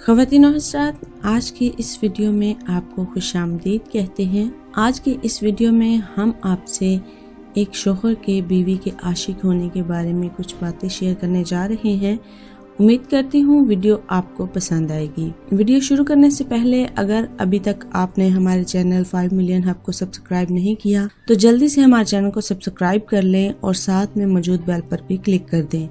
ख़वातीन और हज़रात, आज की इस वीडियो में आपको खुशामदीद कहते हैं। आज की इस वीडियो में हम आपसे एक शोहर के बीवी के आशिक होने के बारे में कुछ बातें शेयर करने जा रहे हैं। उम्मीद करती हूँ वीडियो आपको पसंद आएगी। वीडियो शुरू करने से पहले अगर अभी तक आपने हमारे चैनल 5 मिलियन हब को सब्सक्राइब नहीं किया तो जल्दी से हमारे चैनल को सब्सक्राइब कर लें और साथ में मौजूद बेल पर भी क्लिक कर दें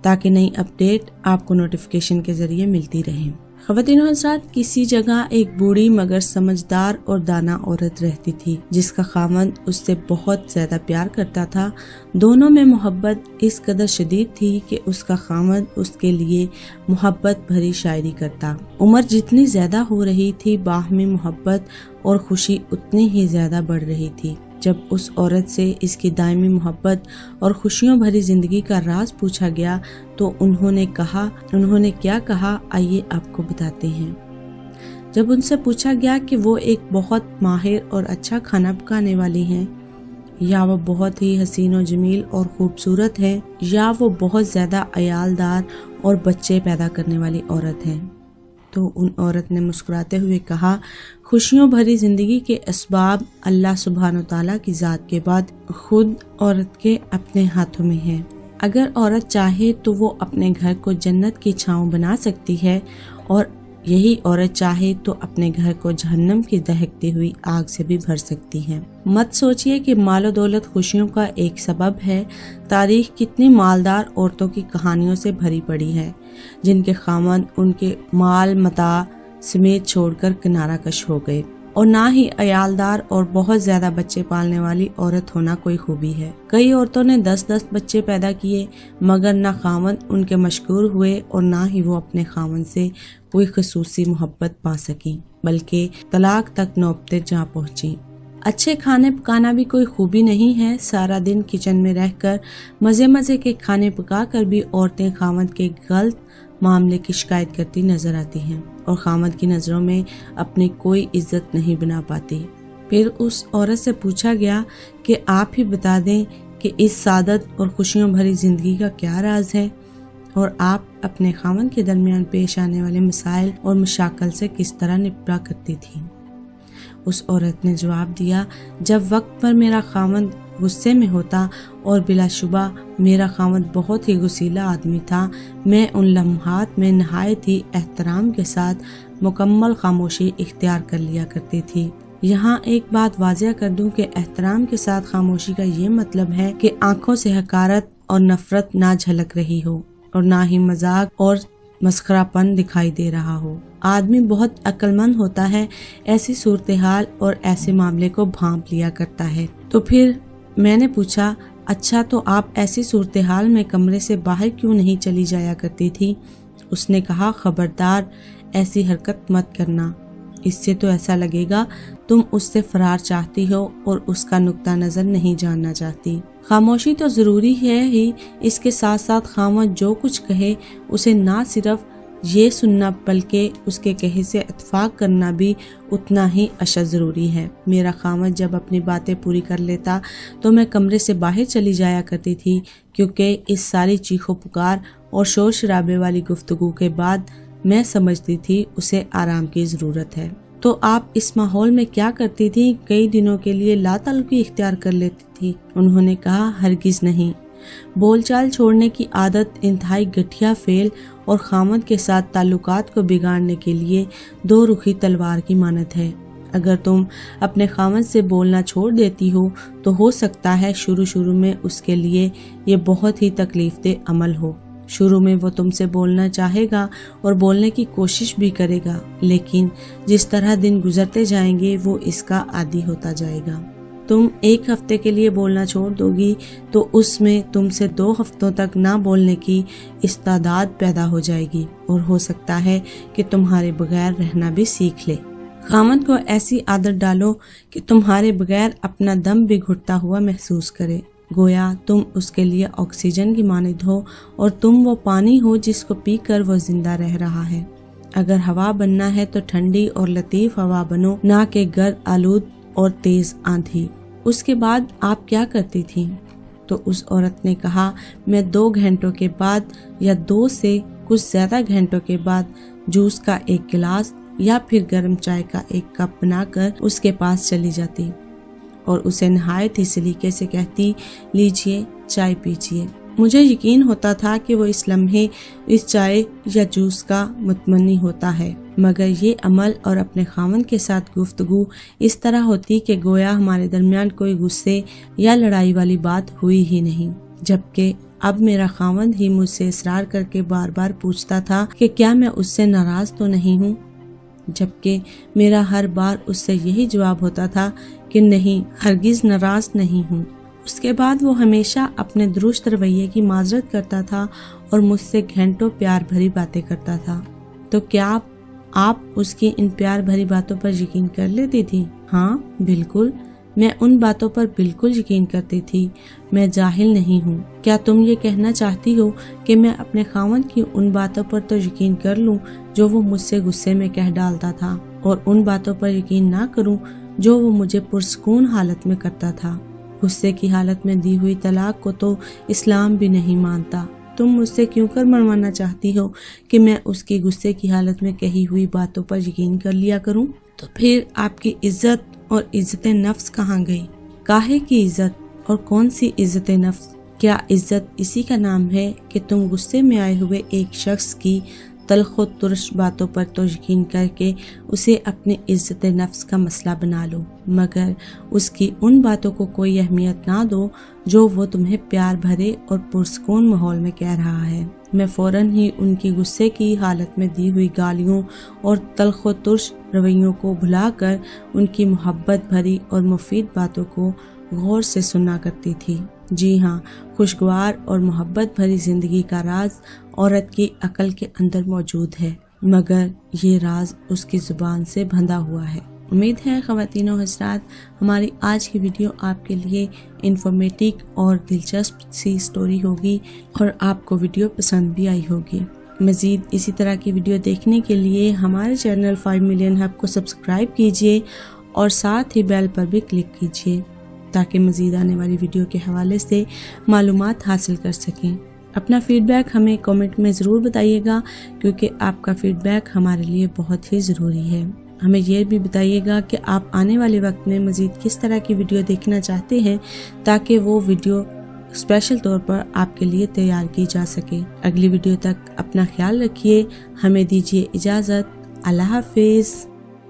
ताकि नई अपडेट आपको नोटिफिकेशन के जरिए मिलती रहे। ख़वातीन और हज़रात, किसी जगह एक बूढ़ी मगर समझदार और दाना औरत रहती थी जिसका खामन उससे बहुत ज्यादा प्यार करता था। दोनों में मोहब्बत इस कदर शदीद थी कि उसका खामन उसके लिए मोहब्बत भरी शायरी करता। उम्र जितनी ज्यादा हो रही थी, बाहमी मोहब्बत और खुशी उतनी ही ज्यादा बढ़ रही थी। जब उस औरत से इसकी दायमी मोहब्बत और खुशियों भरी जिंदगी का राज पूछा गया तो उन्होंने क्या कहा, आइए आपको बताते हैं। जब उनसे पूछा गया कि वो एक बहुत माहिर और अच्छा खाना पकाने वाली हैं, या वो बहुत ही हसीन और जमील और खूबसूरत है, या वो बहुत ज्यादा अयालदार और बच्चे पैदा करने वाली औरत है, तो उन औरत ने मुस्कुराते हुए कहा, खुशियों भरी जिंदगी के असबाब अल्लाह सुब्हान तआला की जात के बाद खुद औरत के अपने हाथों में है। अगर औरत चाहे तो वो अपने घर को जन्नत की छांव बना सकती है और यही औरत चाहे तो अपने घर को जहन्नम की दहकती हुई आग से भी भर सकती है। मत सोचिए कि मालो दौलत खुशियों का एक सबब है। तारीख कितनी मालदार औरतों की कहानियों से भरी पड़ी है जिनके खामन उनके माल मता समेत छोड़कर किनारा कश हो गए। और ना ही अयालदार और बहुत ज्यादा बच्चे पालने वाली औरत होना कोई खूबी है। कई औरतों ने 10-10 बच्चे पैदा किए मगर ना खामन उनके मशकूर हुए और ना ही वो अपने खामन से कोई खसूसी मोहब्बत पा सकी, बल्कि तलाक तक नौबते जा पहुंची। अच्छे खाने पकाना भी कोई खूबी नहीं है। सारा दिन किचन में रहकर मजे के खाने पका कर भी औरतें खामद के गलत मामले की शिकायत करती नजर आती हैं और खामद की नजरों में अपनी कोई इज्जत नहीं बना पाती। फिर उस औरत से पूछा गया कि आप ही बता दें कि इस सादत और खुशियों भरी जिंदगी का क्या राज है और आप अपने खामद के दरमियान पेश आने वाले मसाइल और मशाकल से किस तरह निपटा करती थी। उस औरत ने जवाब दिया, जब वक्त पर मेरा खामद गुस्से में होता और बिलाशुबा मेरा खामद बहुत ही गुस्सीला आदमी था, मैं उन लम्हात में नहायत ही एहतराम के साथ मुकम्मल खामोशी इख्तियार कर लिया करती थी। यहाँ एक बात वाज़ेह कर दूं कि एहतराम के साथ खामोशी का ये मतलब है कि आंखों से हकारत और नफरत ना झलक रही हो और ना ही मजाक और मस्खरापन दिखाई दे रहा हो। आदमी बहुत अक्लमंद होता है, ऐसी सूरत हाल और ऐसे मामले को भांप लिया करता है। तो फिर मैंने पूछा, अच्छा तो आप ऐसी सूरत हाल में कमरे से बाहर क्यों नहीं चली जाया करती थी? उसने कहा, खबरदार ऐसी हरकत मत करना, इससे तो ऐसा लगेगा तुम उससे फरार चाहती हो और उसका नुक्ता नजर नहीं जानना चाहती। खामोशी तो जरूरी है ही, इसके साथ साथ खामद जो कुछ कहे उसे ना सिर्फ ये सुनना बल्कि उसके कहे से इत्फाक करना भी उतना ही अशद जरूरी है। मेरा खामद जब अपनी बातें पूरी कर लेता तो मैं कमरे से बाहर चली जाया करती थी, क्योंकि इस सारी चीखों पुकार और शोर शराबे वाली गुफ्तगू के बाद मैं समझती थी उसे आराम की जरूरत है। तो आप इस माहौल में क्या करती थी? कई दिनों के लिए लाताल्लुकी इख्तियार कर लेती थी। उन्होंने कहा, हरगिज नहीं। बोलचाल छोड़ने की आदत इंतहाई घटिया फेल और खामद के साथ ताल्लुकात को बिगाड़ने के लिए दो रुखी तलवार की मानत है। अगर तुम अपने खामद से बोलना छोड़ देती हो तो सकता है शुरू में उसके लिए ये बहुत ही तकलीफदेह अमल हो। शुरू में वो तुमसे बोलना चाहेगा और बोलने की कोशिश भी करेगा, लेकिन जिस तरह दिन गुजरते जाएंगे वो इसका आदी होता जाएगा। तुम 1 हफ्ते के लिए बोलना छोड़ दोगी तो उसमें तुमसे 2 हफ्तों तक ना बोलने की इस्तादाद पैदा हो जाएगी और हो सकता है कि तुम्हारे बगैर रहना भी सीख ले। खामद को ऐसी आदत डालो कि तुम्हारे बगैर अपना दम भी घुटता हुआ महसूस करे, गोया तुम उसके लिए ऑक्सीजन की मानिद हो और तुम वो पानी हो जिसको पीकर वो जिंदा रह रहा है। अगर हवा बनना है तो ठंडी और लतीफ हवा बनो, ना कि गर्द आलूद और तेज आंधी। उसके बाद आप क्या करती थी? तो उस औरत ने कहा, मैं 2 घंटों के बाद या 2 से कुछ ज्यादा घंटों के बाद جوس کا ایک گلاس یا پھر گرم چائے کا ایک کپ بنا کر اس کے پاس چلی جاتی اور اسے نہایت ہی سلیقے سے کہتی، لیجئے چائے پیجئے۔ مجھے یقین ہوتا تھا کہ وہ اس لمحے اس چائے یا جوس کا متمنی ہوتا ہے، مگر یہ عمل اور اپنے خاوند کے ساتھ گفتگو اس طرح ہوتی کہ گویا ہمارے درمیان کوئی غصے یا لڑائی والی بات ہوئی ہی نہیں، جبکہ اب میرا خاوند ہی مجھ سے اصرار کر کے بار بار پوچھتا تھا کہ کیا میں اس سے ناراض تو نہیں ہوں، جبکہ میرا ہر بار اس سے یہی جواب ہوتا تھا کہ نہیں، ہرگز ناراض نہیں ہوں۔ اس کے بعد وہ ہمیشہ اپنے درست رویے کی معذرت کرتا تھا اور مجھ سے گھنٹوں پیار بھری باتیں کرتا تھا۔ تو کیا آپ اس کی ان پیار بھری باتوں پر یقین کر لیتی تھی؟ ہاں بالکل، میں ان باتوں پر بالکل یقین کرتی تھی، میں جاہل نہیں ہوں۔ کیا تم یہ کہنا چاہتی ہو کہ میں اپنے خاوند کی ان باتوں پر تو یقین کر لوں جو وہ مجھ سے غصے میں کہہ ڈالتا تھا، اور ان باتوں پر یقین نہ کروں جو وہ مجھے پرسکون حالت میں کرتا تھا؟ غصے کی حالت میں دی ہوئی طلاق کو تو اسلام بھی نہیں مانتا۔ تم مجھ سے کیوں کر منوانا چاہتی ہو کہ میں اس کی غصے کی حالت میں کہی ہوئی باتوں پر یقین کر لیا کروں؟ تو پھر آپ کی عزت اور عزت نفس کہاں گئی؟ کاہے کی عزت اور کون سی عزت نفس؟ کیا عزت اسی کا نام ہے کہ تم غصے میں آئے ہوئے ایک شخص کی تلخ و ترش باتوں پر تو یقین کر کے اسے اپنی عزت نفس کا مسئلہ بنا لو، مگر اس کی ان باتوں کو کوئی اہمیت نہ دو جو وہ تمہیں پیار بھرے اور پرسکون ماحول میں کہہ رہا ہے۔ میں فوراً ہی ان کی غصے کی حالت میں دی ہوئی گالیوں اور تلخ و ترش رویوں کو بھلا کر ان کی محبت بھری اور مفید باتوں کو غور سے سنا کرتی تھی۔ جی ہاں، خوشگوار اور محبت بھری زندگی کا راز عورت کی عقل کے اندر موجود ہے، مگر یہ راز اس کی زبان سے بندھا ہوا ہے۔ امید ہے خواتین و حضرات ہماری آج کی ویڈیو آپ کے لیے انفارمیٹیو اور دلچسپ سی سٹوری ہوگی اور آپ کو ویڈیو پسند بھی آئی ہوگی۔ مزید اسی طرح کی ویڈیو دیکھنے کے لیے ہمارے چینل 5 ملین ہب کو سبسکرائب کیجیے اور ساتھ ہی بیل پر بھی کلک کیجیے تاکہ مزید آنے والی ویڈیو کے حوالے سے معلومات حاصل کر سکیں۔ اپنا فیڈ بیک ہمیں کامنٹ میں ضرور بتائیے گا، کیونکہ آپ کا فیڈ بیک ہمارے لیے بہت ہی ضروری ہے۔ ہمیں یہ بھی بتائیے گا کہ آپ آنے والے وقت میں مزید کس طرح کی ویڈیو دیکھنا چاہتے ہیں تاکہ وہ ویڈیو اسپیشل طور پر آپ کے لیے تیار کی جا سکے۔ اگلی ویڈیو تک اپنا خیال رکھیے، ہمیں دیجیے اجازت۔ اللہ حافظ۔